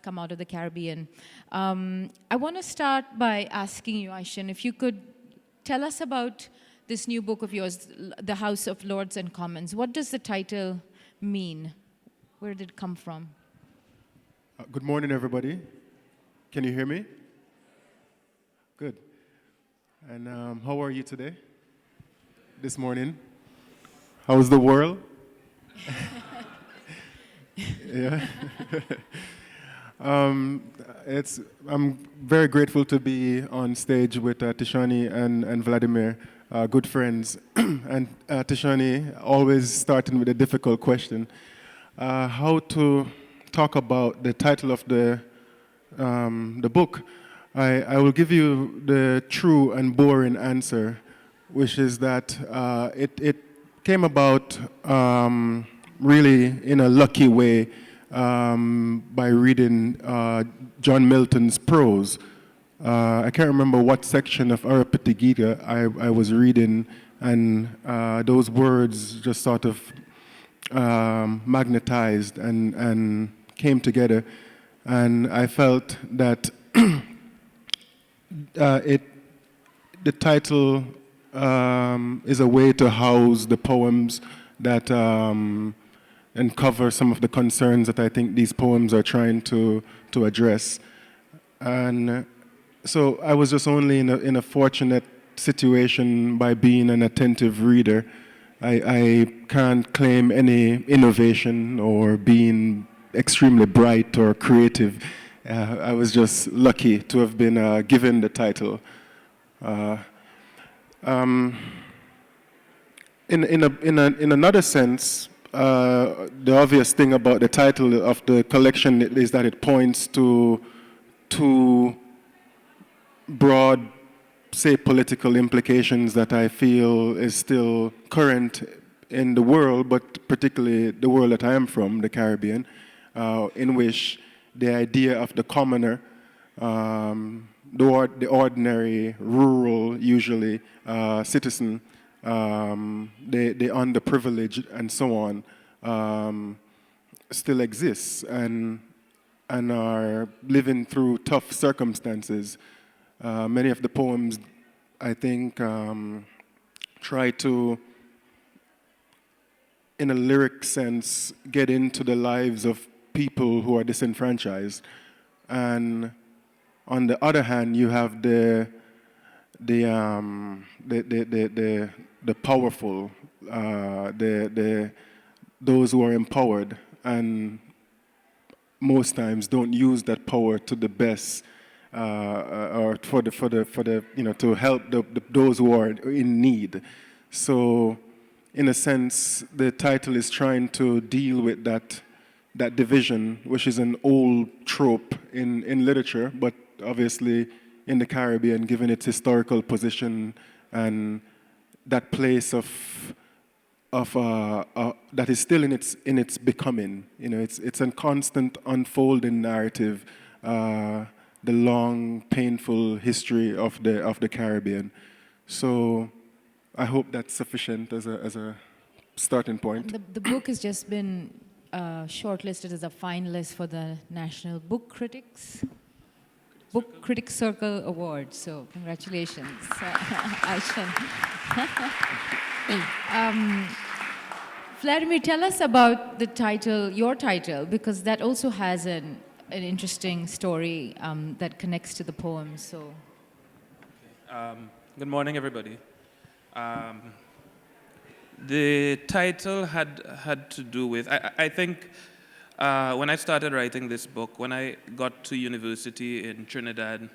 come out of the Caribbean. I want to start by asking you, Ishion, if you could tell us about this new book of yours, The House of Lords and Commons. What does the title mean? Where did it come from? Good morning, everybody. Can you hear me? Good. And how are you today? This morning? How's the world? Yeah. I'm very grateful to be on stage with Tishani and Vladimir, good friends. And Tishani, always starting with a difficult question. How to talk about the title of the book. I will give you the true and boring answer, which is that it came about really in a lucky way by reading John Milton's prose. I can't remember what section of Arapati I was reading, and those words just sort of magnetized and came together, and I felt that the title is a way to house the poems that and cover some of the concerns that I think these poems are trying to address. And so I was just only in a fortunate situation by being an attentive reader. I can't claim any innovation or being extremely bright or creative. I was just lucky to have been given the title. In another sense, the obvious thing about the title of the collection is that it points to two broad, say, political implications that I feel is still current in the world, but particularly the world that I am from, the Caribbean, in which the idea of the commoner, the ordinary, rural, usually, citizen, the underprivileged and so on, still exists and are living through tough circumstances. Many of the poems, I think, try to, in a lyric sense, get into the lives of people who are disenfranchised. And on the other hand, you have the powerful, those who are empowered, and most times don't use that power to the best, or for the to help those who are in need. So, in a sense, the title is trying to deal with that division, which is an old trope in literature, but obviously in the Caribbean, given its historical position and that place of that is still in its becoming. You know, it's a constant unfolding narrative. The long, painful history of the Caribbean. So, I hope that's sufficient as a starting point. The book has just been shortlisted as a finalist for the National Book Critics Circle Award. So congratulations, Ishion. Vladimir, tell us about the title, your title, because that also has an interesting story that connects to the poem. So, good morning, everybody. The title had to do with, I think when I started writing this book, when I got to university in Trinidad,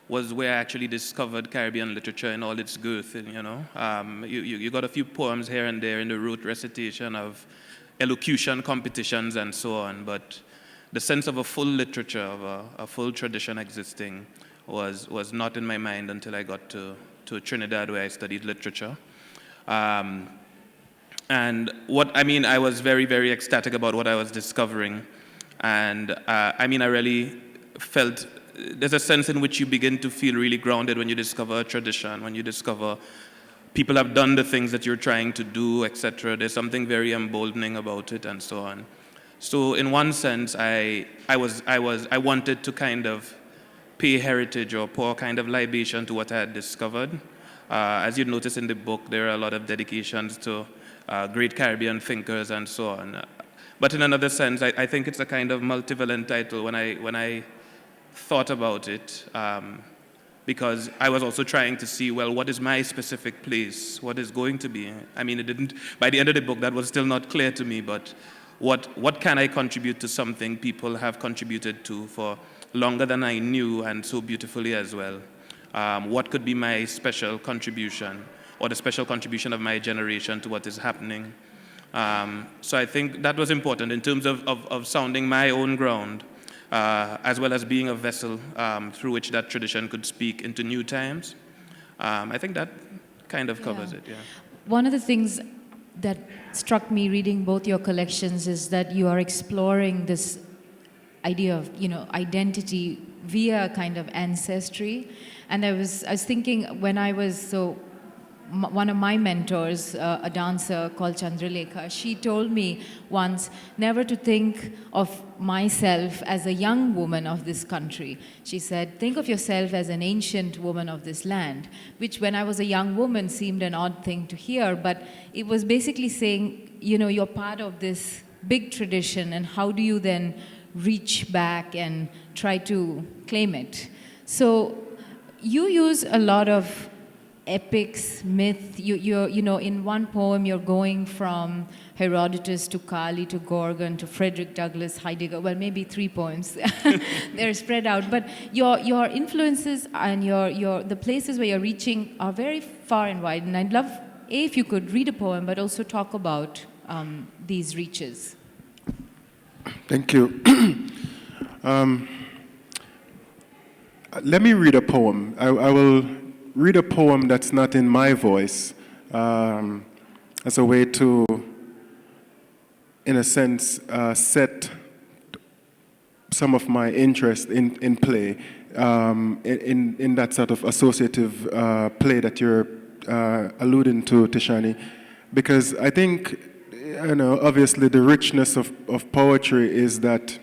was where I actually discovered Caribbean literature in all its girth, you know. You got a few poems here and there in the rote recitation of elocution competitions and so on, but the sense of a full literature, of a full tradition existing was not in my mind until I got to Trinidad, where I studied literature. And I was very, very ecstatic about what I was discovering. And I really felt, there's a sense in which you begin to feel really grounded when you discover a tradition, when you discover people have done the things that you're trying to do, etc. There's something very emboldening about it and so on. So in one sense, I wanted to kind of pay heritage or pour kind of libation to what I had discovered. As you'd notice in the book, there are a lot of dedications to great Caribbean thinkers and so on. But in another sense, I think it's a kind of multivalent title when I thought about it, because I was also trying to see, well, what is my specific place? What is going to be? I mean, it didn't, by the end of the book, that was still not clear to me, but what can I contribute to something people have contributed to for longer than I knew, and so beautifully as well? What could be my special contribution, or the special contribution of my generation to what is happening? So I think that was important in terms of sounding my own ground, as well as being a vessel through which that tradition could speak into new times. I think that kind of covers it, yeah. One of the things that struck me reading both your collections is that you are exploring this idea of, identity via kind of ancestry. And I was thinking when I was one of my mentors, a dancer called Chandralekha, she told me once never to think of myself as a young woman of this country. She said, think of yourself as an ancient woman of this land, which when I was a young woman seemed an odd thing to hear, but it was basically saying, you're part of this big tradition, and how do you then reach back and try to claim it? So you use a lot of epics, myth. In one poem, you're going from Herodotus to Kali to Gorgon to Frederick Douglass, Heidegger. Well, maybe 3 poems. They're spread out. But your influences and the places where you're reaching are very far and wide. And I'd love, if you could read a poem, but also talk about these reaches. Thank you. Let me read a poem. I will read a poem that's not in my voice, as a way to, in a sense, set some of my interest in play, in that sort of associative play that you're alluding to, Tishani. Because I think, obviously the richness of poetry is that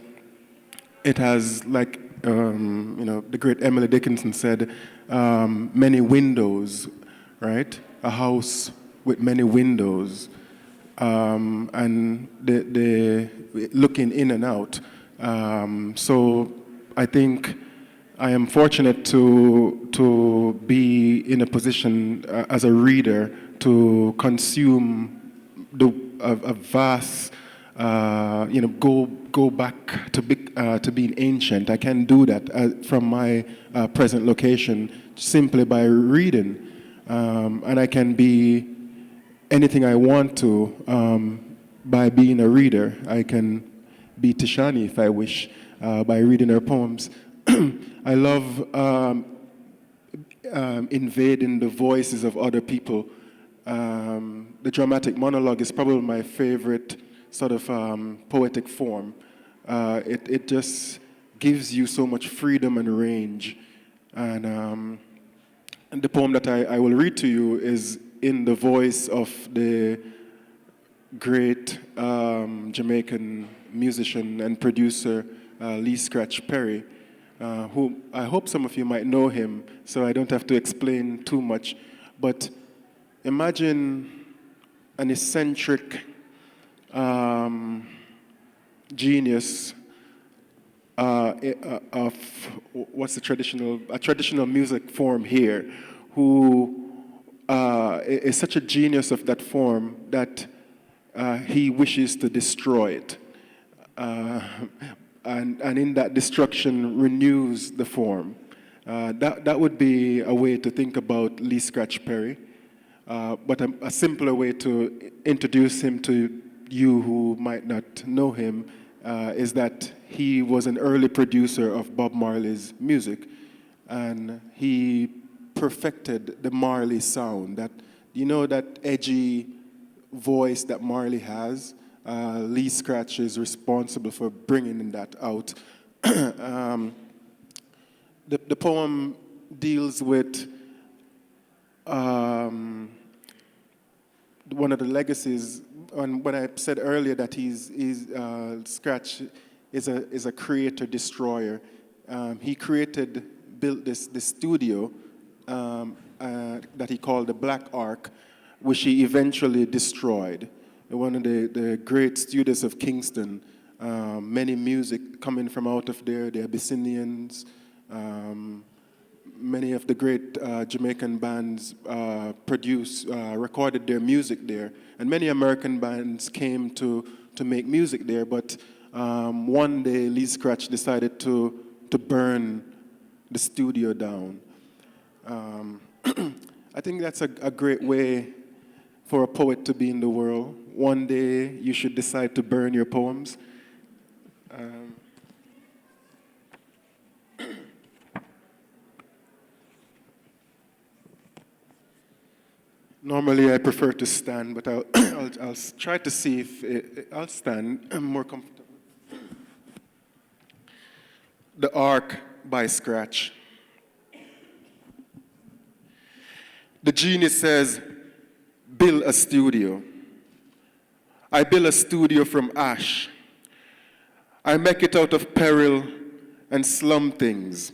it has, like, the great Emily Dickinson said, many windows, right? A house with many windows, and the looking in and out. So I think I am fortunate to be in a position as a reader to consume a vast, go back to being ancient. I can do that from my present location simply by reading, and I can be anything I want to by being a reader. I can be Tishani if I wish by reading her poems. I love invading the voices of other people. The dramatic monologue is probably my favorite sort of poetic form. It just gives you so much freedom and range. And the poem that I will read to you is in the voice of the great Jamaican musician and producer Lee Scratch Perry, who I hope some of you might know him, so I don't have to explain too much. But imagine an eccentric genius of what's a traditional music form here, who is such a genius of that form that he wishes to destroy it, and in that destruction renews the form. That would be a way to think about Lee Scratch Perry, but a simpler way to introduce him to you who might not know him is that he was an early producer of Bob Marley's music, and he perfected the Marley sound. That that edgy voice that Marley has. Lee Scratch is responsible for bringing that out. The poem deals with one of the legacies, when I said earlier that Scratch is a creator destroyer, he built this studio that he called the Black Ark, which he eventually destroyed. One of the great studios of Kingston, many music coming from out of there, the Abyssinians, many of the great Jamaican bands recorded their music there, and many American bands came to make music there. But one day, Lee Scratch decided to burn the studio down. I think that's a great way for a poet to be in the world. One day, you should decide to burn your poems. Normally, I prefer to stand, but I'll try to see if I'll stand. I'm more comfortable. The Ark by Scratch. The genie says, build a studio. I build a studio from ash. I make it out of peril and slum things.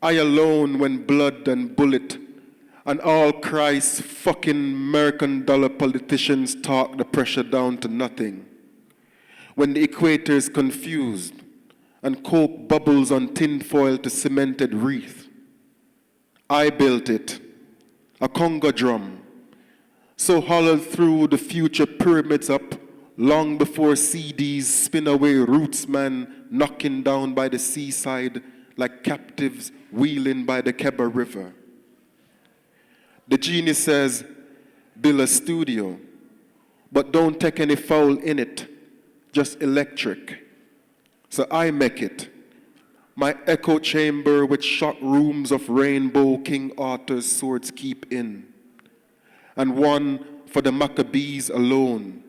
I alone when blood and bullet and all Christ's fucking American dollar politicians talk the pressure down to nothing. When the equator is confused and coke bubbles on tinfoil to cemented wreath. I built it, a conga drum, so hollowed through the future pyramids up long before CDs spin away rootsmen knocking down by the seaside like captives wheeling by the Keba River. The genie says, build a studio, but don't take any foul in it, just electric. So I make it, my echo chamber with shot rooms of rainbow King Arthur's swords keep in, and one for the Maccabees alone,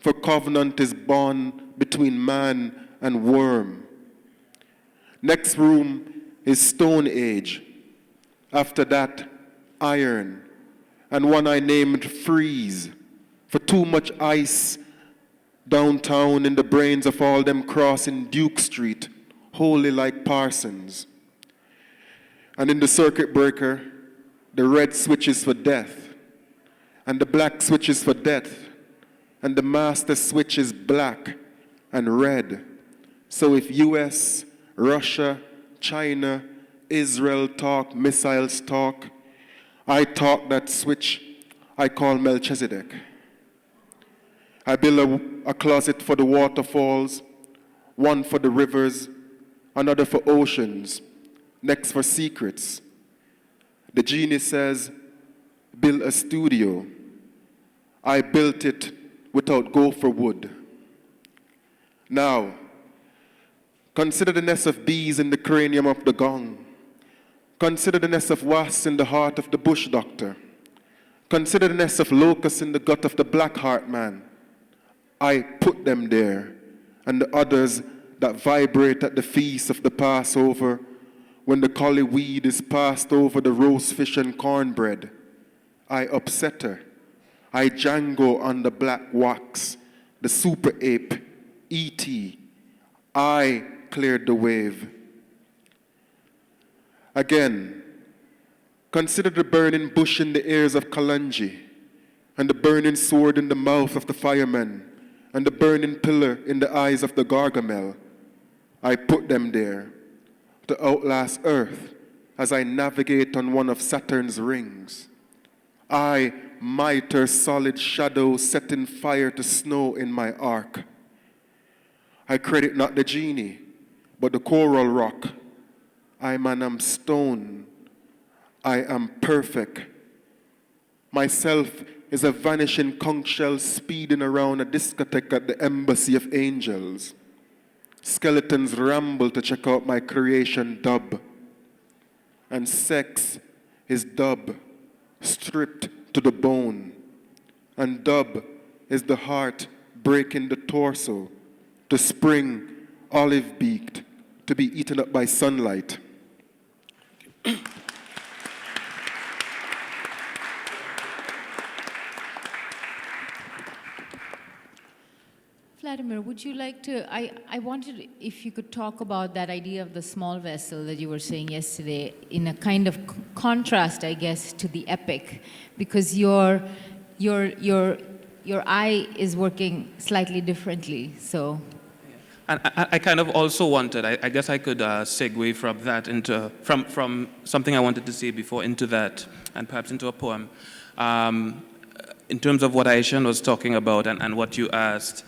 for covenant is born between man and worm. Next room is Stone Age, after that, iron, and one I named Freeze, for too much ice downtown in the brains of all them crossing Duke Street, holy like Parsons. And in the circuit breaker, the red switch is for death, and the black switch is for death, and the master switch is black and red. So if US, Russia, China, Israel talk, missiles talk, I talk that switch I call Melchizedek. I build a closet for the waterfalls, one for the rivers, another for oceans, next for secrets. The genie says, build a studio. I built it without gopher wood. Now, consider the nest of bees in the cranium of the gong. Consider the nest of wasps in the heart of the bush doctor. Consider the nest of locusts in the gut of the black heart man. I put them there, and the others that vibrate at the feast of the Passover, when the collie weed is passed over the roast fish and cornbread. I upset her. I Django on the black wax, the super ape, E.T. I cleared the wave. Again, consider the burning bush in the ears of Kalanji, and the burning sword in the mouth of the fireman, and the burning pillar in the eyes of the Gargamel. I put them there to outlast Earth as I navigate on one of Saturn's rings. I mitre solid shadow setting fire to snow in my ark. I credit not the genie, but the coral rock. I am stone. I am perfect. Myself is a vanishing conch shell speeding around a discotheque at the Embassy of Angels. Skeletons ramble to check out my creation dub. And sex is dub, stripped to the bone. And dub is the heart breaking the torso, to spring olive-beaked, to be eaten up by sunlight. Vladimir, would you like to, I wanted if you could talk about that idea of the small vessel that you were saying yesterday in a kind of contrast, I guess, to the epic, because your eye is working slightly differently, so. And I kind of also wanted, I guess I could segue from that into, from something I wanted to say before into that, and perhaps into a poem. In terms of what Ishion was talking about and what you asked,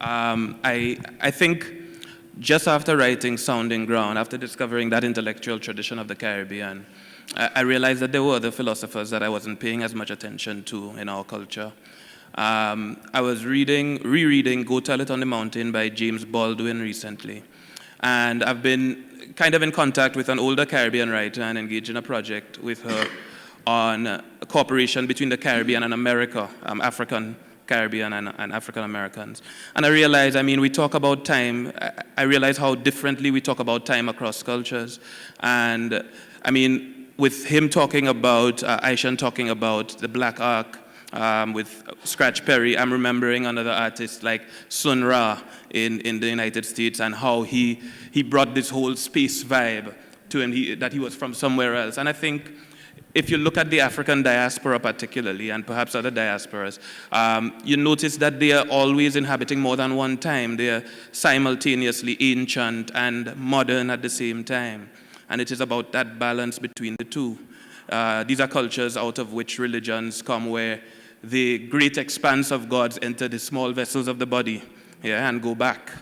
I think just after writing Sounding Ground, after discovering that intellectual tradition of the Caribbean, I realized that there were other philosophers that I wasn't paying as much attention to in our culture. I was rereading Go Tell It on the Mountain by James Baldwin recently. And I've been kind of in contact with an older Caribbean writer and engaged in a project with her on a cooperation between the Caribbean and America, African Caribbean and African Americans. And I realized, I mean, we talk about time, I realize how differently we talk about time across cultures. And I mean, with him talking about, Ishion talking about the Black Ark, with Scratch Perry, I'm remembering another artist like Sun Ra in the United States and how he brought this whole space vibe to him, that he was from somewhere else. And I think if you look at the African diaspora particularly, and perhaps other diasporas, you notice that they are always inhabiting more than one time. They are simultaneously ancient and modern at the same time. And it is about that balance between the two. These are cultures out of which religions come, where the great expanse of gods enter the small vessels of the body, yeah, and go back,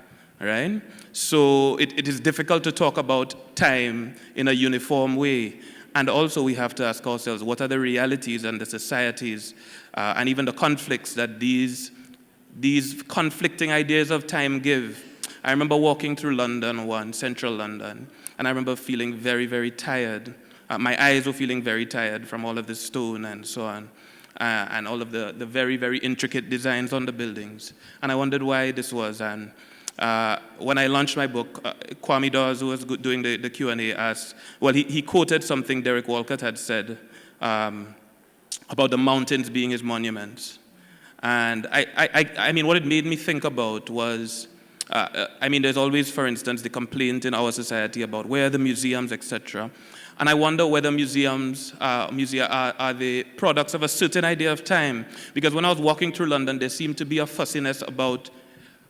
right? So it is difficult to talk about time in a uniform way. And also we have to ask ourselves, what are the realities and the societies and even the conflicts that these conflicting ideas of time give? I remember walking through London once, central London, and I remember feeling very, very tired. My eyes were feeling very tired from all of the stone and so on, and all of the very, very intricate designs on the buildings. And I wondered why this was. And when I launched my book, Kwame Dawes, who was doing the Q&A, asked, well, he quoted something Derek Walcott had said about the mountains being his monuments. And I mean, what it made me think about was, I mean, there's always, for instance, the complaint in our society about where are the museums, etc. And I wonder whether musea are the products of a certain idea of time. Because when I was walking through London, there seemed to be a fussiness about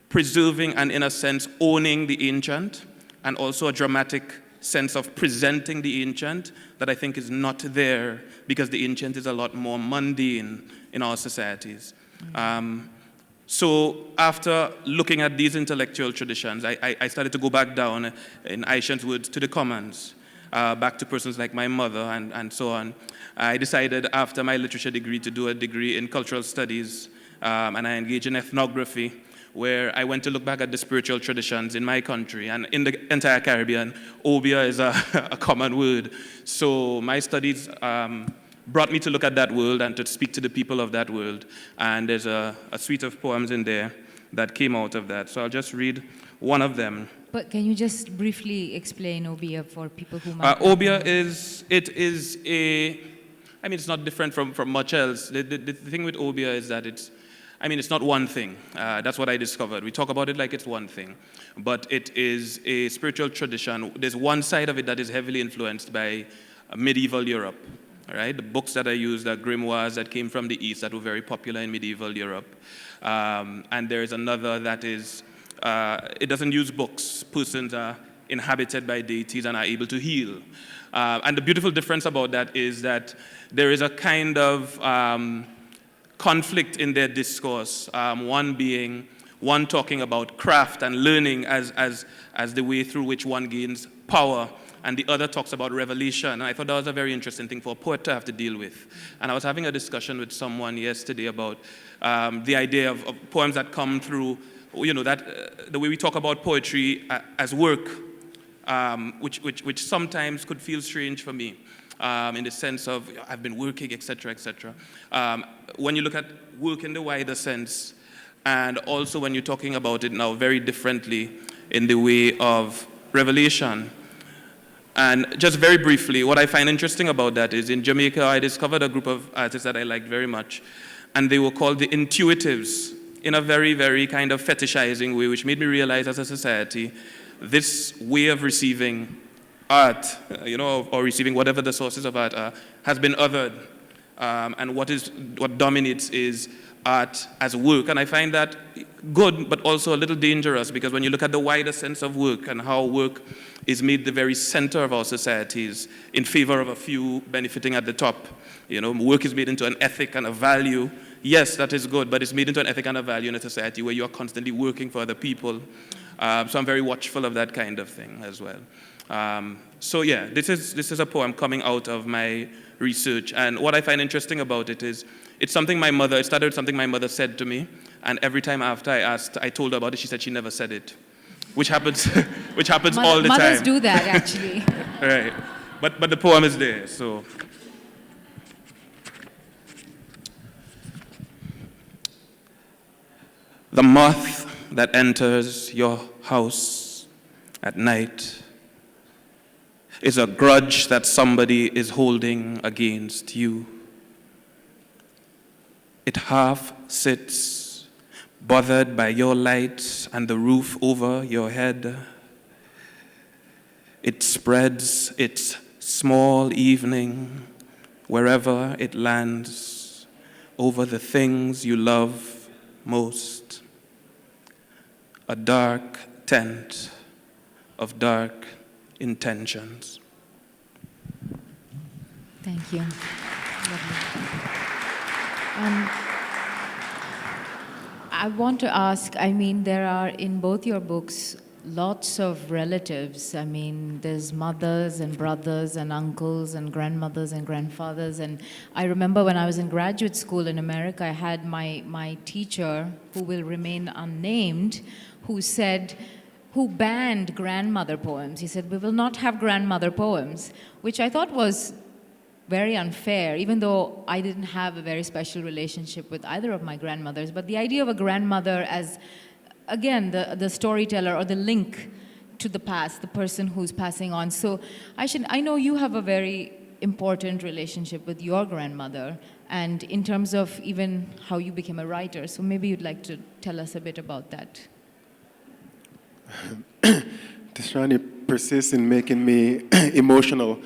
preserving and, in a sense, owning the ancient, and also a dramatic sense of presenting the ancient that I think is not there, because the ancient is a lot more mundane in our societies. So after looking at these intellectual traditions, I started to go back down, in Ishion's words, to the commons, back to persons like my mother and so on. I decided after my literature degree to do a degree in cultural studies, and I engaged in ethnography, where I went to look back at the spiritual traditions in my country. And in the entire Caribbean, obia is a common word. So my studies brought me to look at that world and to speak to the people of that world. And there's a suite of poems in there that came out of that. So I'll just read one of them. But can you just briefly explain obia for people who might obia I mean, it's not different from much else. The thing with obia is that it's not one thing. That's what I discovered. We talk about it like it's one thing. But it is a spiritual tradition. There's one side of it that is heavily influenced by medieval Europe. All right? The books that I used are grimoires that came from the East that were very popular in medieval Europe. And there is another that is, it doesn't use books. Persons are inhabited by deities and are able to heal. And the beautiful difference about that is that there is a kind of conflict in their discourse, one talking about craft and learning as the way through which one gains power, and the other talks about revelation. And I thought that was a very interesting thing for a poet to have to deal with. And I was having a discussion with someone yesterday about the idea of poems that come through, that the way we talk about poetry as work, which sometimes could feel strange for me. In the sense of I've been working, etc., etc. When you look at work in the wider sense, and also when you're talking about it now very differently in the way of revelation. And just very briefly, what I find interesting about that is in Jamaica, I discovered a group of artists that I liked very much, and they were called the Intuitives. in a very, very kind of fetishizing way, which made me realize as a society, this way of receiving art, or receiving whatever the sources of art are, has been othered. And what dominates is art as work. And I find that good, but also a little dangerous, because when you look at the wider sense of work and how work is made the very center of our societies in favor of a few benefiting at the top. Work is made into an ethic and a value. Yes, that is good, but it's made into an ethic and a value in a society where you are constantly working for other people. So I'm very watchful of that kind of thing as well. So yeah, this is a poem coming out of my research, and what I find interesting about it is it started with something my mother said to me, and every time after I told her about it, she said she never said it, which happens all the time. Mothers do that, actually. Right, but the poem is there, so. The moth that enters your house at night is a grudge that somebody is holding against you. It half sits, bothered by your light and the roof over your head. It spreads its small evening wherever it lands over the things you love most. A dark tent of dark intentions. Thank you. Lovely. I want to ask, there are in both your books lots of relatives. There's mothers and brothers and uncles and grandmothers and grandfathers. And I remember when I was in graduate school in America, I had my teacher, who will remain unnamed, who banned grandmother poems. He said, we will not have grandmother poems, which I thought was very unfair, even though I didn't have a very special relationship with either of my grandmothers. But the idea of a grandmother as, again, the storyteller or the link to the past, the person who's passing on. So I know you have a very important relationship with your grandmother, and in terms of even how you became a writer. So maybe you'd like to tell us a bit about that. Tishani persists in making me emotional.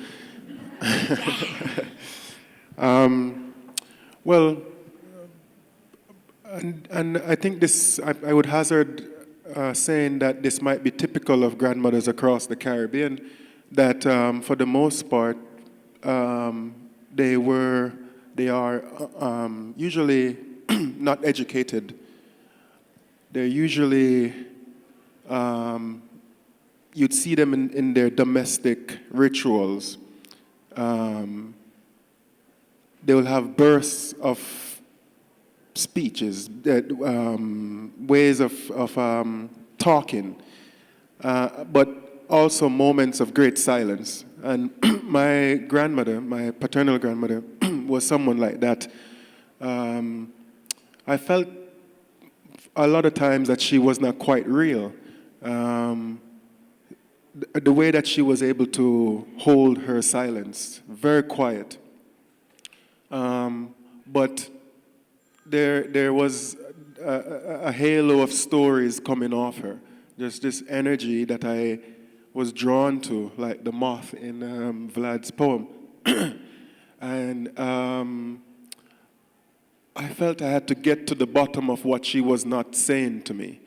Well, and I think I would hazard saying that this might be typical of grandmothers across the Caribbean, that for the most part, they are usually not educated. They're usually, you'd see them in their domestic rituals. They will have bursts of speeches, ways of talking, but also moments of great silence. And my grandmother, my paternal grandmother, was someone like that. I felt a lot of times that she was not quite real. The way that she was able to hold her silence, very quiet. But there was a halo of stories coming off her. There's this energy that I was drawn to, like the moth in Vlad's poem. And I felt I had to get to the bottom of what she was not saying to me.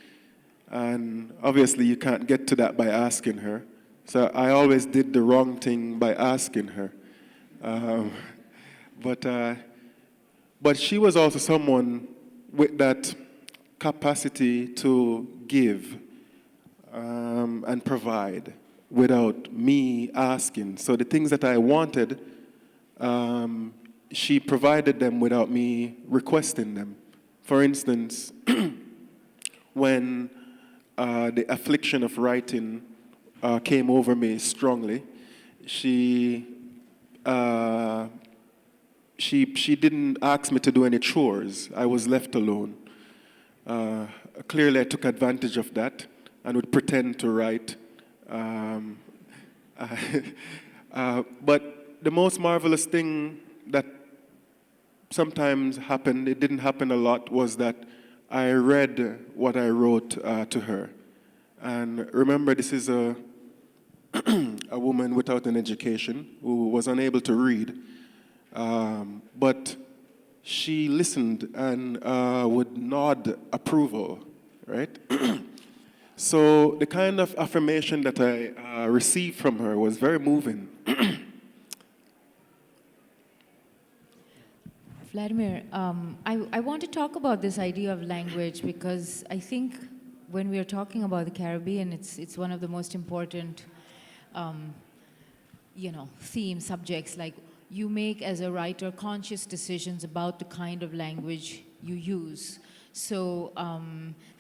And obviously you can't get to that by asking her. So I always did the wrong thing by asking her. But she was also someone with that capacity to give and provide without me asking. So the things that I wanted, she provided them without me requesting them. For instance, when the affliction of writing came over me strongly, she didn't ask me to do any chores. I was left alone. Clearly, I took advantage of that and would pretend to write. But the most marvelous thing that sometimes happened, it didn't happen a lot, was that I read what I wrote to her. And remember, this is a woman without an education who was unable to read. But she listened and would nod approval, right? So the kind of affirmation that I received from her was very moving. Vladimir, I want to talk about this idea of language because I think when we are talking about the Caribbean, it's one of the most important, theme subjects. Like you make as a writer conscious decisions about the kind of language you use. So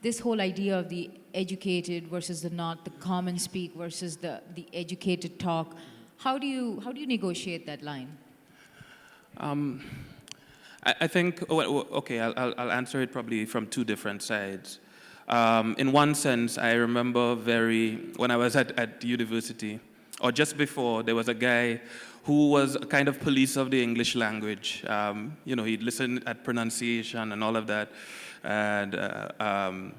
this whole idea of the educated versus the not, the common speak versus the educated talk, how do you negotiate that line? I think, okay, I'll answer it probably from two different sides. In one sense, I remember when I was at university, or just before, there was a guy who was a kind of police of the English language. He'd listen at pronunciation and all of that, and a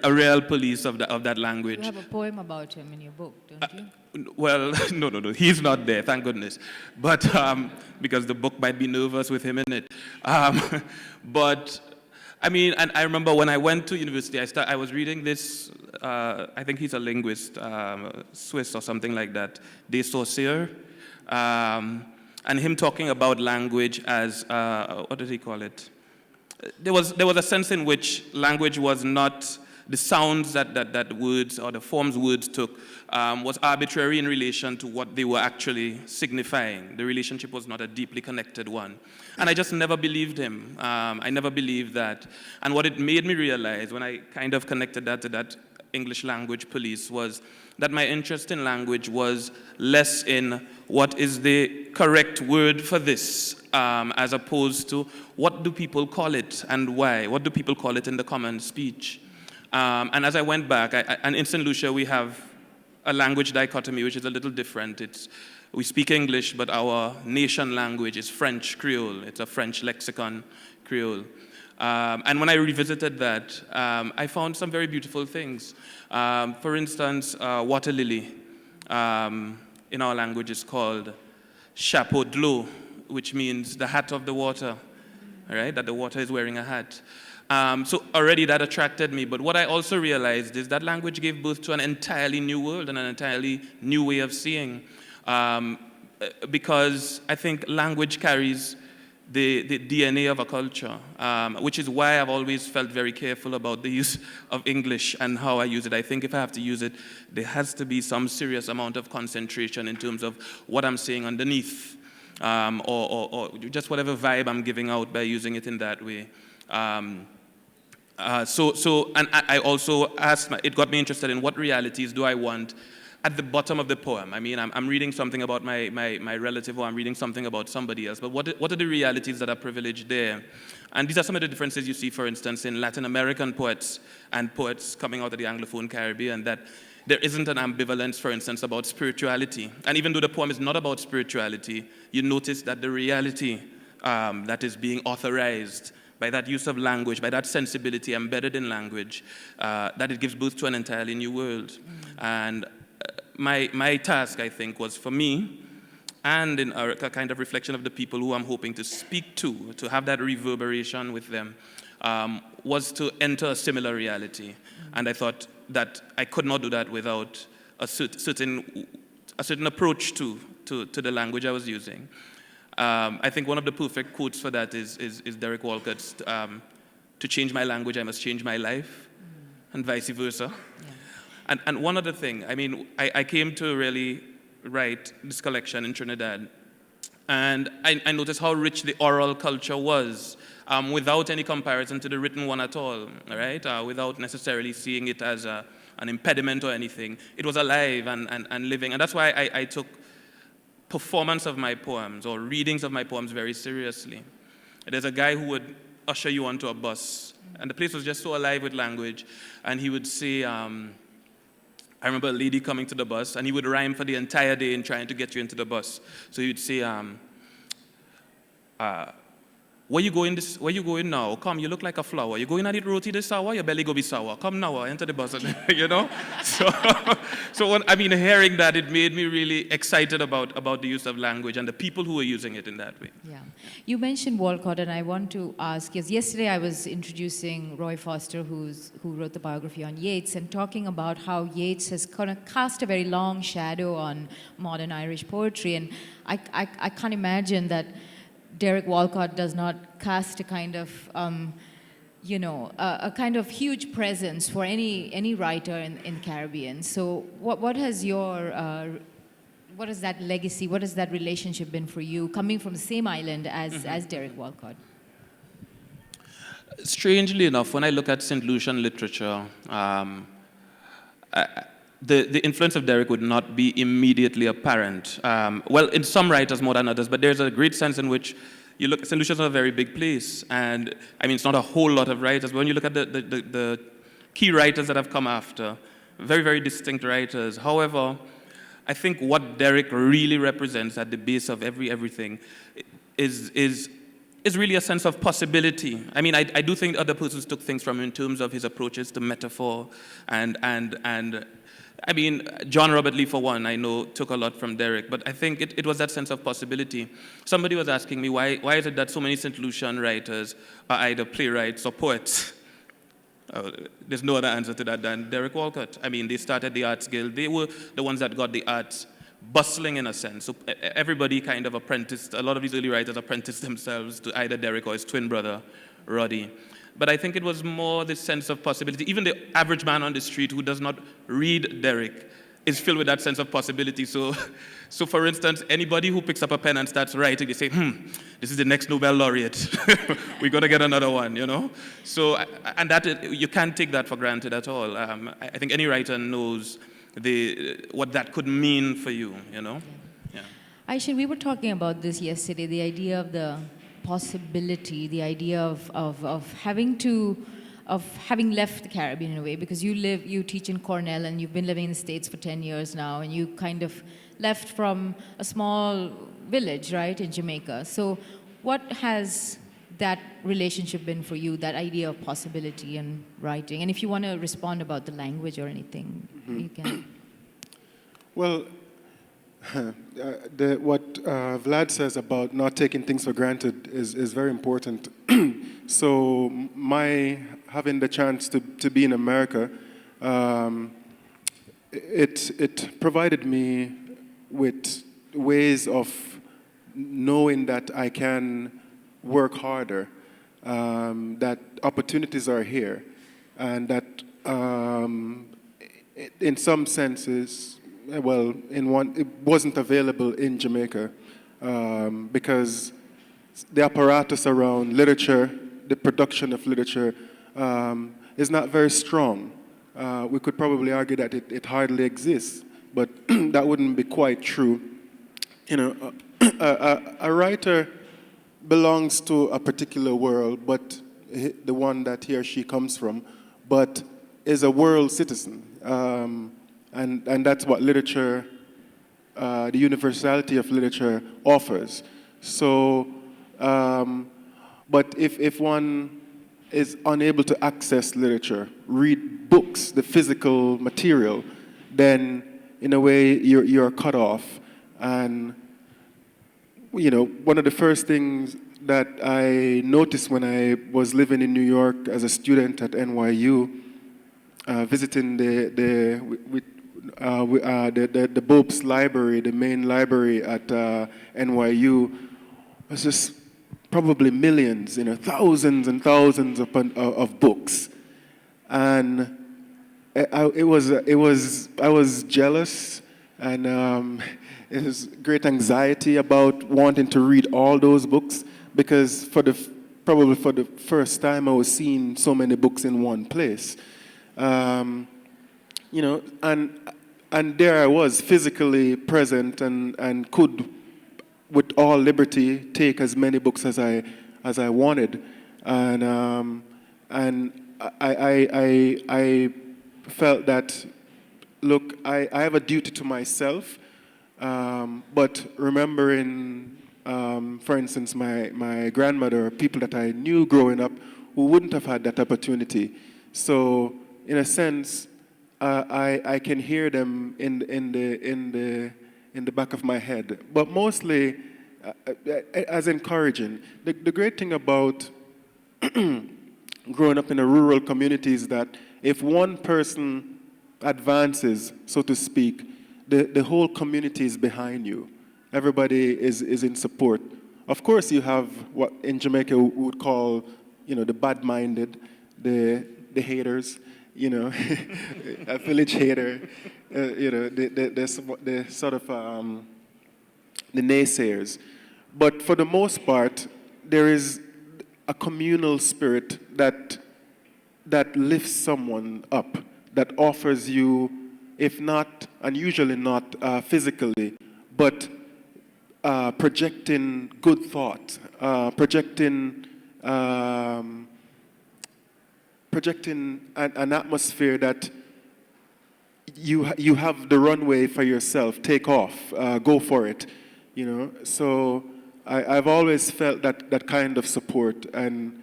real police of that language. You have a poem about him in your book, don't you? Well, no, he's not there, thank goodness. But because the book might be nervous with him in it. But I mean, and I remember when I went to university, I was reading this. I think he's a linguist, Swiss or something like that, de Saussure, and him talking about language as what did he call it? There was a sense in which language was not the sounds that words or the forms words took was arbitrary in relation to what they were actually signifying. The relationship was not a deeply connected one. And I just never believed him. I never believed that. And what it made me realize when I kind of connected that to that English language police was that my interest in language was less in what is the correct word for this, as opposed to what do people call it and why? What do people call it in the common speech? And as I went back, and in St. Lucia we have a language dichotomy which is a little different. We speak English, but our nation language is French Creole. It's a French lexicon Creole. And when I revisited that, I found some very beautiful things. For instance, water lily in our language is called chapeau de l'eau, which means the hat of the water, right? That the water is wearing a hat. So already that attracted me. But what I also realized is that language gave birth to an entirely new world and an entirely new way of seeing. Because I think language carries the DNA of a culture, which is why I've always felt very careful about the use of English and how I use it. I think if I have to use it, there has to be some serious amount of concentration in terms of what I'm saying underneath, or just whatever vibe I'm giving out by using it in that way. And I also asked, it got me interested in what realities do I want at the bottom of the poem. I mean, I'm reading something about my relative, or I'm reading something about somebody else, but what are the realities that are privileged there? And these are some of the differences you see, for instance, in Latin American poets and poets coming out of the Anglophone Caribbean, that there isn't an ambivalence, for instance, about spirituality. And even though the poem is not about spirituality, you notice that the reality that is being authorized by that use of language, by that sensibility embedded in language, that it gives birth to an entirely new world. And my task, I think, was for me, and in a kind of reflection of the people who I'm hoping to speak to have that reverberation with them, was to enter a similar reality. And I thought that I could not do that without a certain approach to the language I was using. I think one of the perfect quotes for that is Derek Walcott's, to change my language, I must change my life, and vice versa. Yeah. And one other thing, I mean, I came to really write this collection in Trinidad, and I noticed how rich the oral culture was, without any comparison to the written one at all, right? Without necessarily seeing it as an impediment or anything. It was alive and living, and that's why I took performance of my poems or readings of my poems very seriously. There's a guy who would usher you onto a bus, and the place was just so alive with language, and he would say, I remember a lady coming to the bus, and he would rhyme for the entire day in trying to get you into the bus. So he would say, where you going now? Come, you look like a flower. You going at it roti this sour, your belly go be sour. Come now, enter the bus, you know? Hearing that, it made me really excited about the use of language and the people who were using it in that way. Yeah. You mentioned Walcott, and I want to ask, yes, yesterday I was introducing Roy Foster, who wrote the biography on Yeats, and talking about how Yeats has kind of cast a very long shadow on modern Irish poetry, and I can't imagine that Derek Walcott does not cast a kind of, a kind of huge presence for any writer in the Caribbean. So what has that legacy, what has that relationship been for you, coming from the same island as Derek Walcott? Strangely enough, when I look at St. Lucian literature, the influence of Derek would not be immediately apparent. In some writers more than others, but there's a great sense in which you look, St. Lucia's a very big place, and it's not a whole lot of writers, but when you look at the key writers that have come after, very, very distinct writers. However, I think what Derek really represents at the base of everything is really a sense of possibility. I do think other persons took things from him in terms of his approaches to metaphor and John Robert Lee, for one, I know took a lot from Derek, but I think it was that sense of possibility. Somebody was asking me, why is it that so many St. Lucian writers are either playwrights or poets? There's no other answer to that than Derek Walcott. They started the Arts Guild. They were the ones that got the arts bustling in a sense. So everybody kind of apprenticed, a lot of these early writers apprenticed themselves to either Derek or his twin brother, Roddy. But I think it was more this sense of possibility. Even the average man on the street who does not read Derek is filled with that sense of possibility. So for instance, anybody who picks up a pen and starts writing, they say, this is the next Nobel laureate. We're going to get another one, you know? So, and that, you can't take that for granted at all. I think any writer knows what that could mean for you, you know? Yeah. Ishion, we were talking about this yesterday, the idea of the possibility, the idea of having left the Caribbean in a way, because you teach in Cornell and you've been living in the States for 10 years now, and you kind of left from a small village, right, in Jamaica. So what has that relationship been for you, that idea of possibility and writing? And if you want to respond about the language or anything, you can. Well, what Vlad says about not taking things for granted is very important. So my having the chance to be in America, it provided me with ways of knowing that I can work harder, that opportunities are here, and that in some senses, well, it wasn't available in Jamaica because the apparatus around literature, the production of literature, is not very strong. We could probably argue that it hardly exists, but that wouldn't be quite true. You know, a writer belongs to a particular world, but the one that he or she comes from, but is a world citizen. And that's what literature, the universality of literature offers. So, but if one is unable to access literature, read books, the physical material, then in a way you're cut off. And you know, one of the first things that I noticed when I was living in New York as a student at NYU, visiting the Bobst Library, the main library at NYU, was just probably millions, you know, thousands and thousands of books, and I was jealous, and it was great anxiety about wanting to read all those books, because probably for the first time I was seeing so many books in one place. You know, and there I was, physically present, and could, with all liberty, take as many books as I wanted, and I felt that, look, I have a duty to myself, but remembering for instance, my grandmother, or people that I knew growing up who wouldn't have had that opportunity. So, in a sense, I can hear them in the back of my head, but mostly as encouraging. The great thing about growing up in a rural community is that if one person advances, so to speak, the whole community is behind you. Everybody is in support. Of course, you have what in Jamaica we would call, the bad-minded, the haters, a village hater, the sort of the naysayers. But for the most part, there is a communal spirit that lifts someone up, that offers you, if not, and usually not physically, but projecting good thought, projecting an atmosphere that you have the runway for yourself. Take off, go for it, So I've always felt that kind of support, and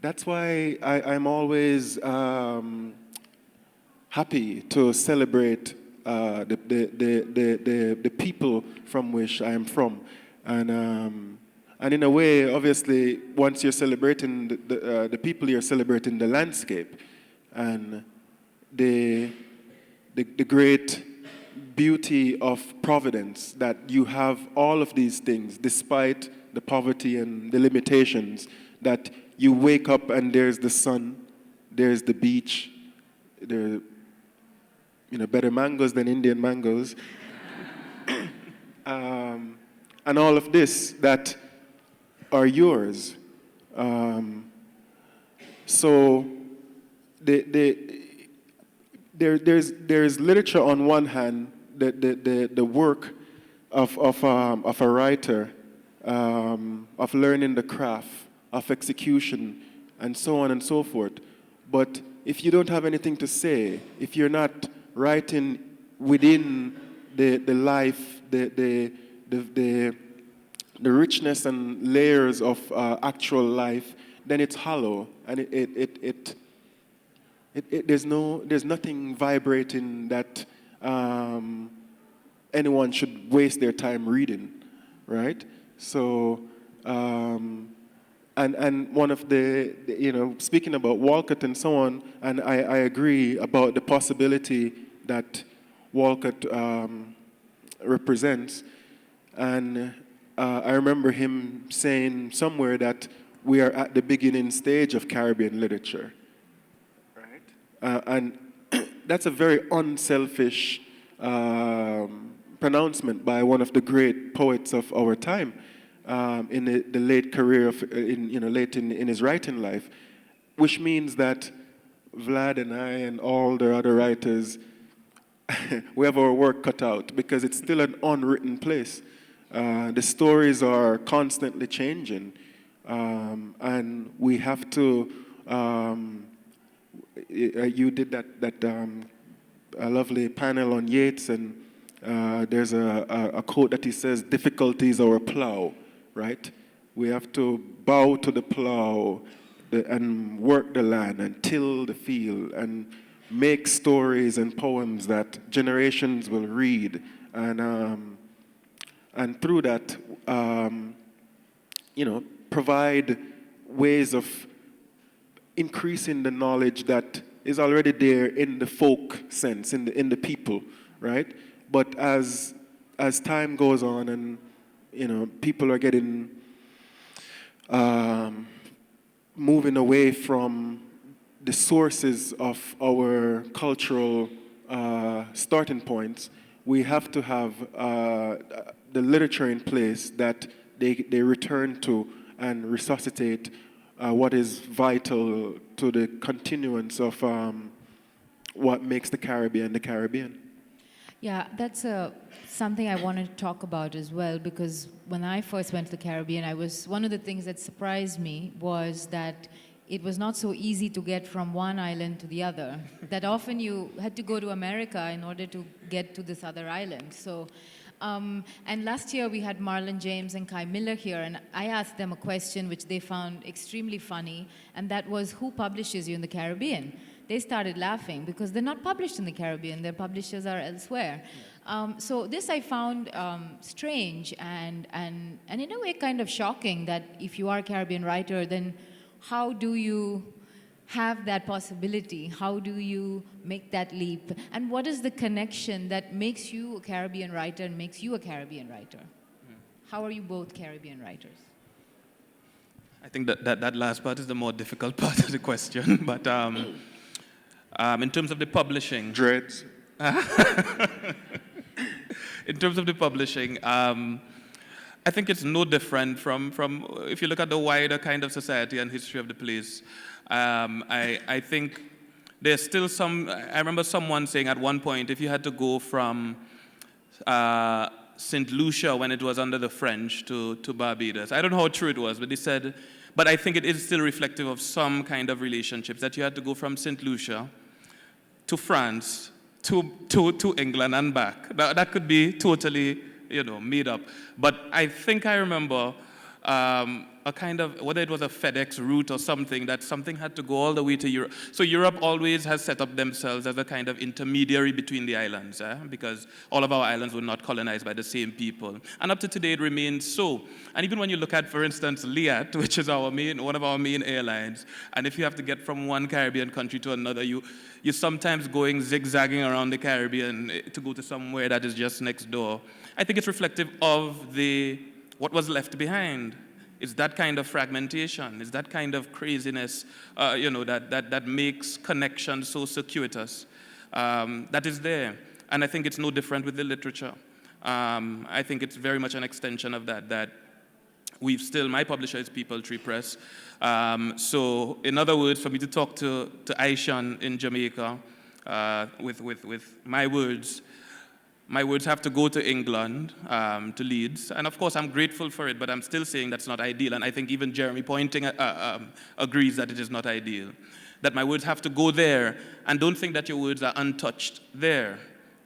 that's why I'm always happy to celebrate the people from which I am from, and in a way, obviously, once you're celebrating the people, you're celebrating the landscape, and the great beauty of providence, that you have all of these things despite the poverty and the limitations, that you wake up and there's the sun, there's the beach, there better mangoes than Indian mangoes, and all of this that are yours. So there's literature on one hand, the work of a writer, of learning the craft, of execution, and so on and so forth. But if you don't have anything to say, if you're not writing within the life, the richness and layers of actual life, then it's hollow, and there's nothing vibrating that anyone should waste their time reading, right? So, and one of the speaking about Walcott and so on, and I agree about the possibility that Walcott represents, and I remember him saying somewhere that we are at the beginning stage of Caribbean literature, right? And that's a very unselfish pronouncement by one of the great poets of our time, in the late career of, late in his writing life, which means that Vlad and I and all the other writers, we have our work cut out, because it's still an unwritten place. The stories are constantly changing, and we have to. You did that a lovely panel on Yeats, and there's a quote that he says, "Difficulty is our plow," right? We have to bow to the plow and work the land and till the field and make stories and poems that generations will read, and through that, provide ways of increasing the knowledge that is already there in the folk sense, in the people, right? But as time goes on, and people are getting moving away from the sources of our cultural starting points, we have to have the literature in place that they return to and resuscitate what is vital to the continuance of what makes the Caribbean the Caribbean. Yeah, that's something I wanted to talk about as well, because when I first went to the Caribbean, one of the things that surprised me was that it was not so easy to get from one island to the other, that often you had to go to America in order to get to this other island. So And last year we had Marlon James and Kai Miller here, and I asked them a question which they found extremely funny, and that was, who publishes you in the Caribbean? They started laughing because they're not published in the Caribbean, their publishers are elsewhere. So this I found strange and in a way kind of shocking, that if you are a Caribbean writer, then how do you have that possibility? How do you make that leap? And what is the connection that makes you a Caribbean writer and makes you a Caribbean writer? How are you both Caribbean writers? I think that last part is the more difficult part of the question. But in terms of the publishing... Dreads. In terms of the publishing, I think it's no different from if you look at the wider kind of society and history of the place. I think there's still some... I remember someone saying at one point, if you had to go from St. Lucia when it was under the French to Barbados, I don't know how true it was, but they said... But I think it is still reflective of some kind of relationships, that you had to go from St. Lucia to France to England and back. That could be totally, made up. But I think I remember a kind of, whether it was a FedEx route or something, that something had to go all the way to Europe. So Europe always has set up themselves as a kind of intermediary between the islands, because all of our islands were not colonized by the same people. And up to today, it remains so. And even when you look at, for instance, Liat, which is one of our main airlines, and if you have to get from one Caribbean country to another, you're sometimes going zigzagging around the Caribbean to go to somewhere that is just next door. I think it's reflective of what was left behind. It's that kind of fragmentation, it's that kind of craziness, that makes connections so circuitous. That is there. And I think it's no different with the literature. I think it's very much an extension of that my publisher is People Tree Press. So in other words, for me to talk to Ishion in Jamaica with my words have to go to England, to Leeds. And of course, I'm grateful for it, but I'm still saying that's not ideal. And I think even Jeremy Pointing agrees that it is not ideal. That my words have to go there, and don't think that your words are untouched there.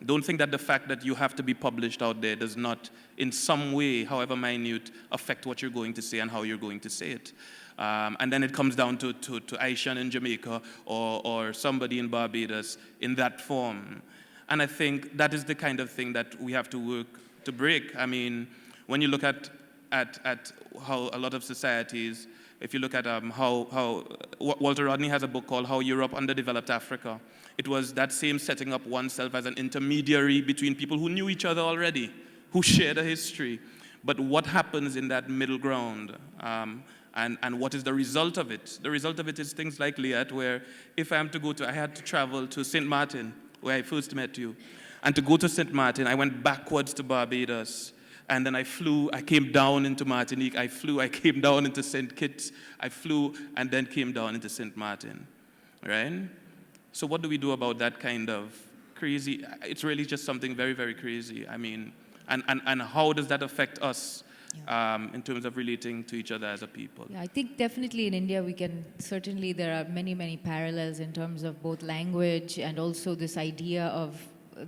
Don't think that the fact that you have to be published out there does not, in some way, however minute, affect what you're going to say and how you're going to say it. And then it comes down to Ishion in Jamaica or somebody in Barbados in that form. And I think that is the kind of thing that we have to work to break. I mean, when you look at how a lot of societies, if you look at how Walter Rodney has a book called How Europe Underdeveloped Africa. It was that same setting up oneself as an intermediary between people who knew each other already, who shared a history. But what happens in that middle ground? And what is the result of it? The result of it is things like Liat, where if I had to travel to St. Martin, where I first met you. And to go to St. Martin, I went backwards to Barbados. And then I came down into Martinique. I came down into St. Kitts. I flew and then came down into St. Martin, right? So what do we do about that kind of crazy? It's really just something very, very crazy. I mean, and how does that affect us in terms of relating to each other as a people? Yeah, I think definitely in India there are many, many parallels in terms of both language and also this idea of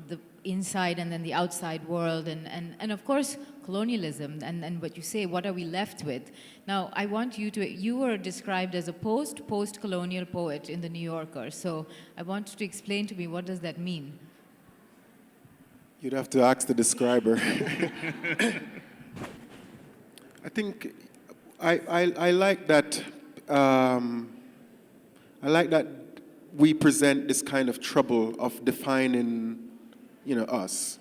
the inside and then the outside world and of course colonialism and what you say, what are we left with? Now I want you were described as a post-colonial poet in the New Yorker, so I want you to explain to me, what does that mean? You'd have to ask the describer. I think I like that. I like that we present this kind of trouble of defining, us.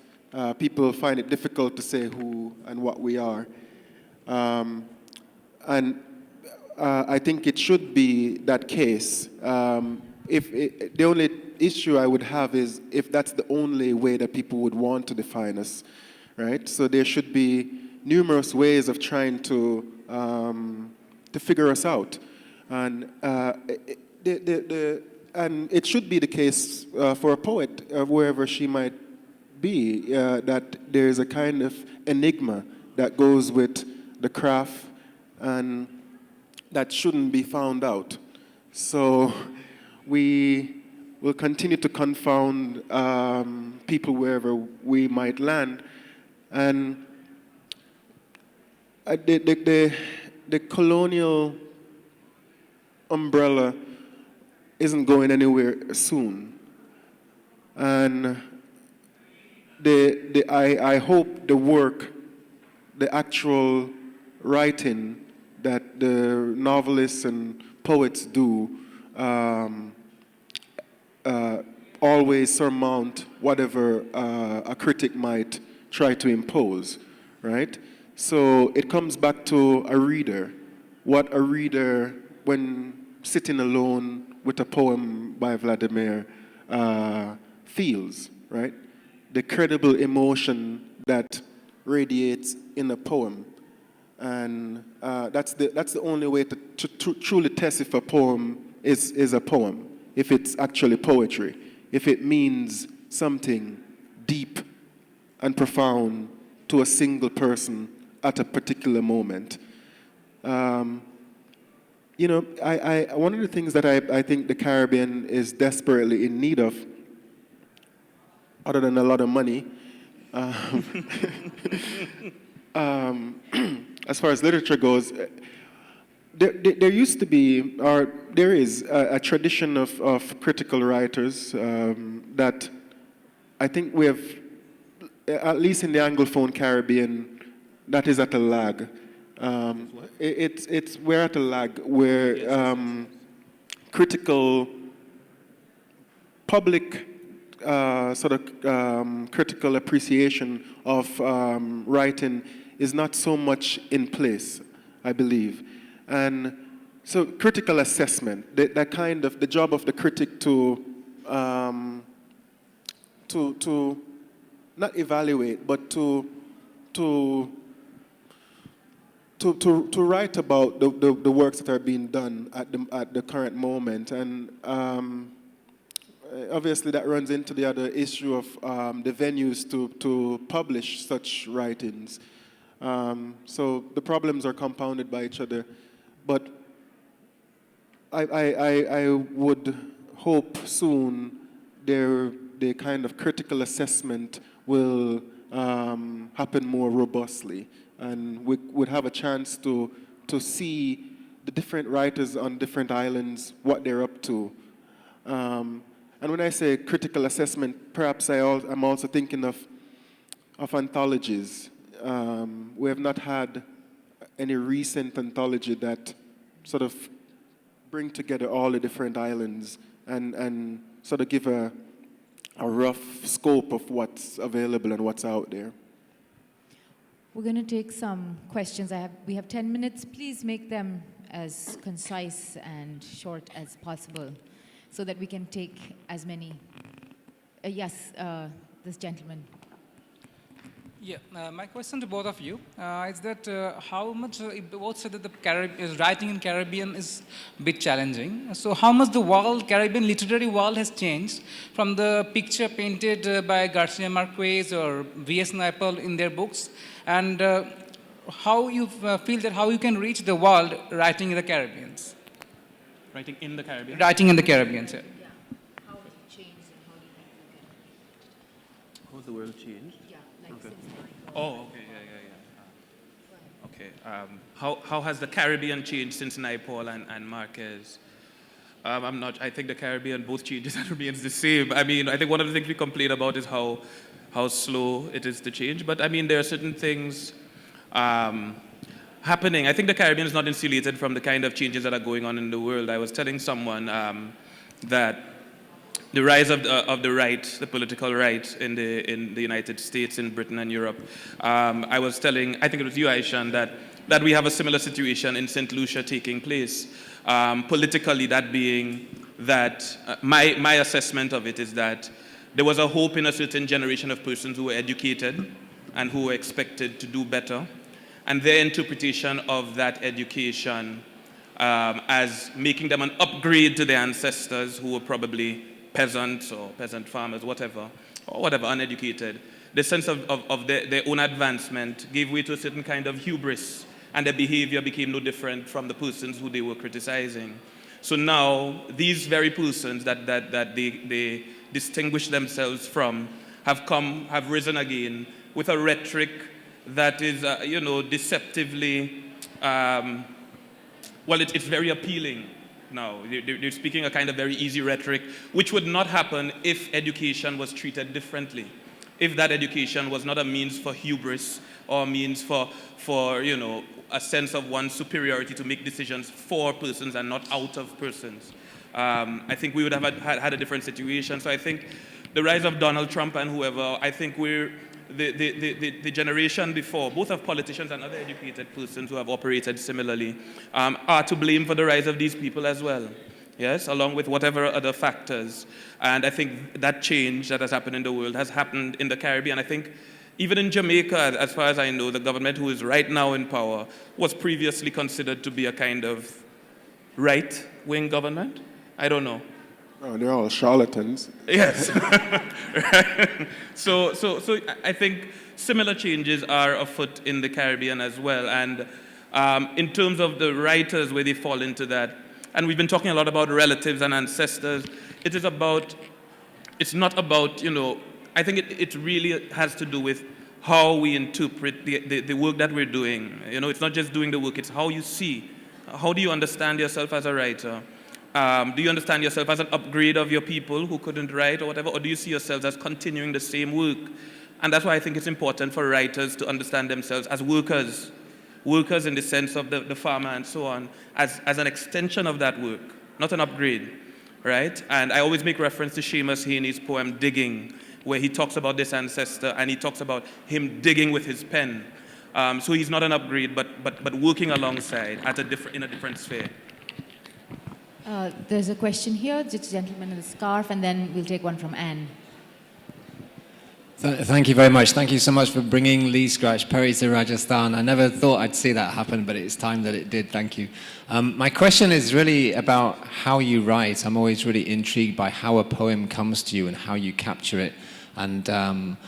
People find it difficult to say who and what we are, and I think it should be that case. The only issue I would have is if that's the only way that people would want to define us, right? So there should be numerous ways of trying to figure us out, and and it should be the case for a poet, wherever she might be, that there is a kind of enigma that goes with the craft, and that shouldn't be found out. So we will continue to confound people wherever we might land. And the colonial umbrella isn't going anywhere soon. And I hope the work, the actual writing that the novelists and poets do always surmount whatever a critic might try to impose, right? So it comes back to a reader. What a reader, when sitting alone with a poem by Vladimir, feels, right? The credible emotion that radiates in a poem. And that's the only way to truly test if a poem is a poem, if it's actually poetry, if it means something deep and profound to a single person at a particular moment. You know, one of the things that I think the Caribbean is desperately in need of, other than a lot of money, as far as literature goes, there used to be, or there is, a tradition of critical writers that I think we have, at least in the Anglophone Caribbean, that is at a lag. We're at a lag where critical, public critical appreciation of writing is not so much in place, I believe. And so critical assessment, that kind of, the job of the critic to not evaluate, but to write about the works that are being done at the current moment. And obviously that runs into the other issue of the venues to publish such writings. So the problems are compounded by each other. But I would hope soon the kind of critical assessment will happen more robustly, and we would have a chance to see the different writers on different islands, what they're up to. And when I say critical assessment, perhaps I'm also thinking of anthologies. We have not had any recent anthology that sort of bring together all the different islands and sort of give a rough scope of what's available and what's out there. We're going to take some questions. We have 10 minutes. Please make them as concise and short as possible so that we can take as many. Yes, this gentleman. Yeah, my question to both of you is that how much, both said that the writing in Caribbean is a bit challenging. So how much the world, Caribbean literary world has changed from the picture painted by Garcia Marquez or V.S. Naipaul in their books, and how you feel that how you can reach the world writing in the Caribbean? Writing in the Caribbean? Writing in the Caribbean, sir. Yeah. How has it changed and how do you think you can? How's the world changed? Yeah, like Okay. since Oh, okay, yeah. Okay. How has the Caribbean changed since Naipaul and Marquez? I think the Caribbean both changes and remains the same. I mean, I think one of the things we complain about is how slow it is to change. But I mean, there are certain things happening. I think the Caribbean is not insulated from the kind of changes that are going on in the world. I was telling someone that the rise of the right, the political right in the United States, in Britain and Europe. I was telling, I think it was you, Ishion, that we have a similar situation in St. Lucia taking place. Politically, that being that my assessment of it is that there was a hope in a certain generation of persons who were educated and who were expected to do better, and their interpretation of that education as making them an upgrade to their ancestors who were probably peasants or peasant farmers, whatever, uneducated. The sense of their own advancement gave way to a certain kind of hubris, and their behavior became no different from the persons who they were criticizing. So now, these very persons that they distinguish themselves from have risen again with a rhetoric that is, deceptively, it's very appealing now. They're speaking a kind of very easy rhetoric, which would not happen if education was treated differently. If that education was not a means for hubris or a means for a sense of one's superiority to make decisions for persons and not out of persons. I think we would have had a different situation. So I think the rise of Donald Trump and whoever, I think we're the generation before, both of politicians and other educated persons who have operated similarly, are to blame for the rise of these people as well. Yes, along with whatever other factors. And I think that change that has happened in the world has happened in the Caribbean. I think even in Jamaica, as far as I know, the government who is right now in power was previously considered to be a kind of right-wing government. I don't know. Oh, they're all charlatans. Yes. So I think similar changes are afoot in the Caribbean as well. And in terms of the writers, where they fall into that, and we've been talking a lot about relatives and ancestors, it's not about, I think it really has to do with how we interpret the work that we're doing. It's not just doing the work, it's how you see. How do you understand yourself as a writer? Do you understand yourself as an upgrade of your people who couldn't write or whatever? Or do you see yourselves as continuing the same work? And that's why I think it's important for writers to understand themselves as workers. Workers in the sense of the farmer and so on, as an extension of that work, not an upgrade, right? And I always make reference to Seamus Heaney's poem, Digging, where he talks about this ancestor and he talks about him digging with his pen. So he's not an upgrade, but working alongside in a different sphere. There's a question here, just a gentleman in the scarf, and then we'll take one from Anne. Thank you very much. Thank you so much for bringing Lee Scratch Perry to Rajasthan. I never thought I'd see that happen, but it's time that it did. Thank you. My question is really about how you write. I'm always really intrigued by how a poem comes to you and how you capture it. And I'm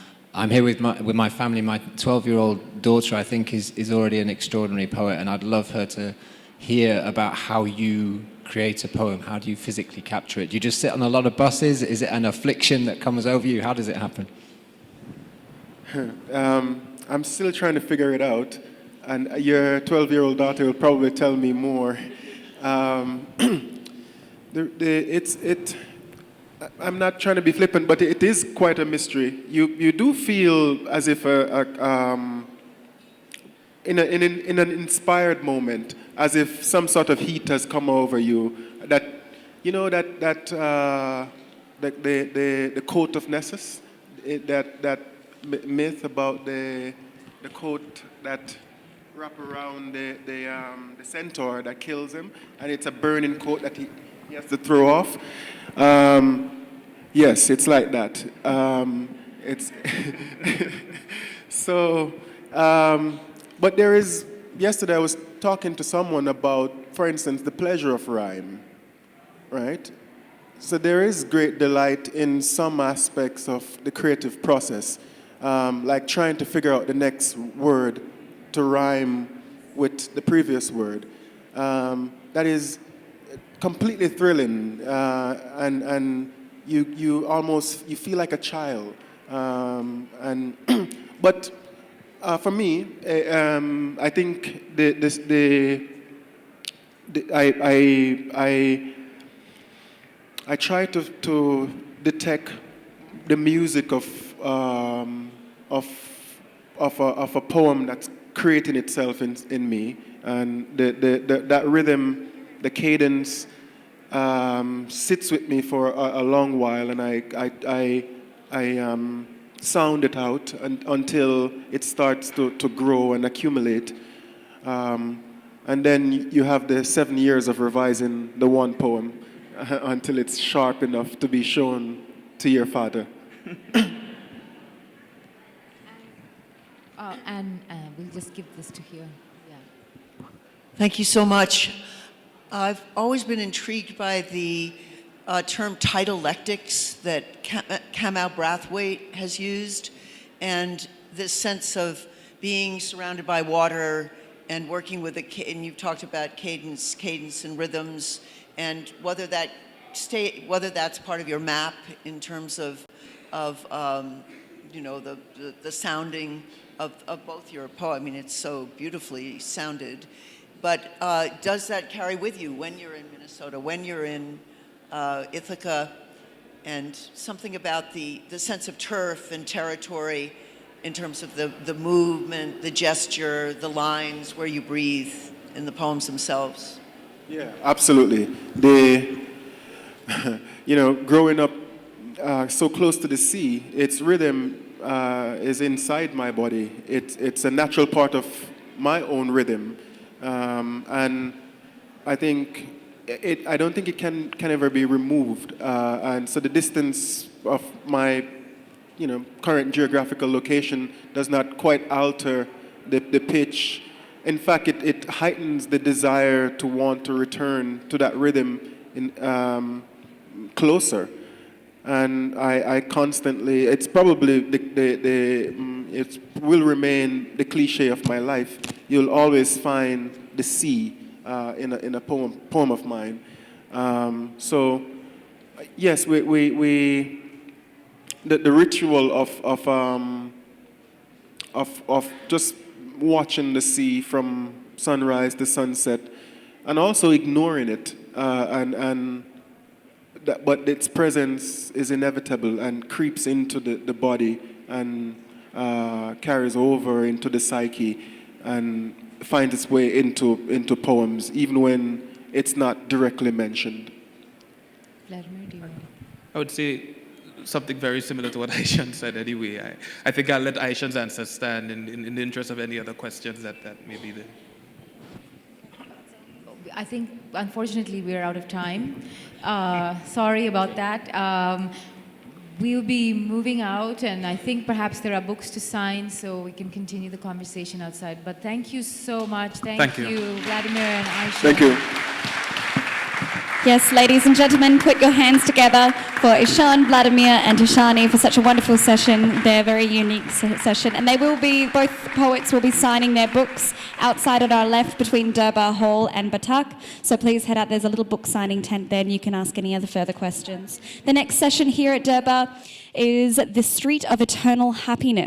here with my family. My 12-year-old daughter, I think, is already an extraordinary poet, and I'd love her to hear about how you create a poem. How do you physically capture it? Do you just sit on a lot of buses? Is it an affliction that comes over you? How does it happen? I'm still trying to figure it out, and your 12-year-old daughter will probably tell me more. I'm not trying to be flippant, but it is quite a mystery. You do feel as if in an inspired moment, as if some sort of heat has come over you. That the coat of Nessus, that myth about the coat that wrap around the centaur that kills him, and it's a burning coat that he has to throw off. Yes, it's like that. It's so. But there is. Yesterday, I was talking to someone about, for instance, the pleasure of rhyme, right? So there is great delight in some aspects of the creative process. Like trying to figure out the next word to rhyme with the previous word. That is completely thrilling, and you feel like a child. But for me, I think I try to detect the music of a poem that's creating itself in me, and that rhythm, the cadence, sits with me for a long while, and I sound it out until it starts to grow and accumulate, and then you have the 7 years of revising the one poem until it's sharp enough to be shown to your father. And we'll just give this to here. Yeah. Thank you so much. I've always been intrigued by the term tidallectics that Kamau Brathwaite has used, and this sense of being surrounded by water and working with and you've talked about cadence and rhythms, and whether that's part of your map in terms of you know, the sounding of both your poem. I mean, it's so beautifully sounded. But does that carry with you when you're in Minnesota, when you're in Ithaca, and something about the sense of turf and territory in terms of the movement, the gesture, the lines, where you breathe in the poems themselves? Yeah, absolutely. You know, growing up so close to the sea, its rhythm is inside my body. It's a natural part of my own rhythm, and I think I don't think it can ever be removed. And so the distance of my, you know, current geographical location does not quite alter the pitch. In fact, it heightens the desire to want to return to that rhythm closer. And I constantly, it's probably it will remain the cliche of my life. You'll always find the sea in a poem of mine. So yes, the ritual of just watching the sea from sunrise to sunset, and also ignoring it, but its presence is inevitable and creeps into the body and carries over into the psyche and finds its way into poems, even when it's not directly mentioned. Vladimir, do you want to? I would say something very similar to what Ishion said anyway. I think I'll let Ishion's answer stand in the interest of any other questions that may be there. I think, unfortunately, we're out of time. Sorry about that. We'll be moving out, and I think perhaps there are books to sign, so we can continue the conversation outside. But thank you so much. Thank you, Vladimir and Ishion. Thank you. Yes, ladies and gentlemen, put your hands together for Ishion, Vladimir, and Tishani for such a wonderful session, their very unique session. And both poets will be signing their books outside at our left between Durbar Hall and Batak. So please head out, there's a little book signing tent there, and you can ask any other further questions. The next session here at Durbar is The Street of Eternal Happiness.